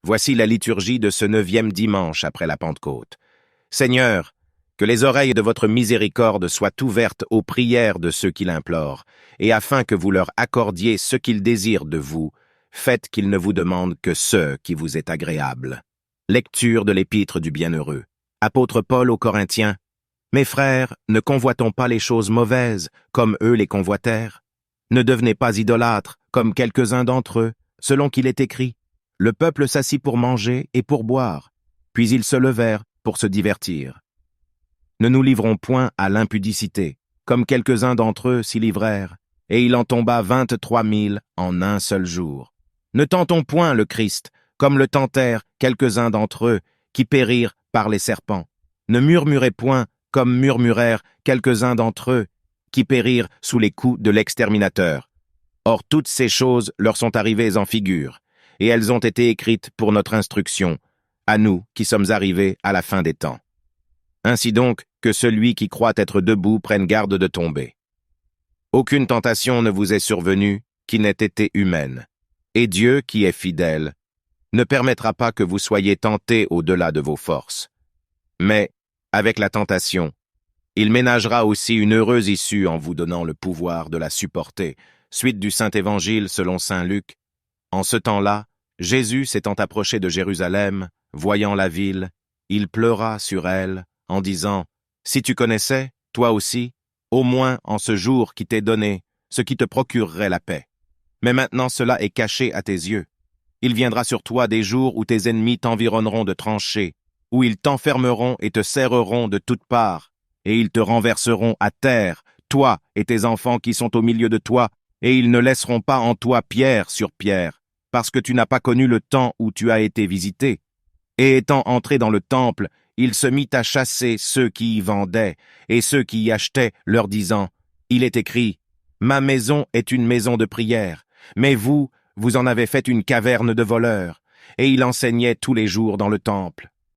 Voici la liturgie de ce 9e dimanche après la Pentecôte. Seigneur, que les oreilles de votre miséricorde soient ouvertes aux prières de ceux qui l'implorent, et afin que vous leur accordiez ce qu'ils désirent de vous, faites qu'ils ne vous demandent que ce qui vous est agréable. Lecture de l'épître du Bienheureux. Apôtre Paul aux Corinthiens. Mes frères, ne convoitons pas les choses mauvaises, comme eux les convoitèrent. Ne devenez pas idolâtres, comme quelques-uns d'entre eux, selon qu'il est écrit. Le peuple s'assit pour manger et pour boire, puis ils se levèrent pour se divertir. Ne nous livrons point à l'impudicité, comme quelques-uns d'entre eux s'y livrèrent, et il en tomba 23 000 en un seul jour. Ne tentons point le Christ, comme le tentèrent quelques-uns d'entre eux, qui périrent par les serpents. Ne murmurez point, comme murmurèrent quelques-uns d'entre eux, qui périrent sous les coups de l'exterminateur. Or toutes ces choses leur sont arrivées en figure, et elles ont été écrites pour notre instruction, à nous qui sommes arrivés à la fin des temps. Ainsi donc, que celui qui croit être debout prenne garde de tomber. Aucune tentation ne vous est survenue qui n'ait été humaine, et Dieu, qui est fidèle, ne permettra pas que vous soyez tentés au-delà de vos forces. Mais, avec la tentation, il ménagera aussi une heureuse issue en vous donnant le pouvoir de la supporter. Suite du Saint-Évangile selon saint Luc. En ce temps-là, Jésus s'étant approché de Jérusalem, voyant la ville, il pleura sur elle, en disant « Si tu connaissais, toi aussi, au moins en ce jour qui t'est donné, ce qui te procurerait la paix. Mais maintenant cela est caché à tes yeux. Il viendra sur toi des jours où tes ennemis t'environneront de tranchées, où ils t'enfermeront et te serreront de toutes parts, et ils te renverseront à terre, toi et tes enfants qui sont au milieu de toi, et ils ne laisseront pas en toi pierre sur pierre, parce que tu n'as pas connu le temps où tu as été visité. Et étant entré dans le temple, il se mit à chasser ceux qui y vendaient, et ceux qui y achetaient, leur disant, « Il est écrit, ma maison est une maison de prière, mais vous, vous en avez fait une caverne de voleurs. » Et il enseignait tous les jours dans le temple.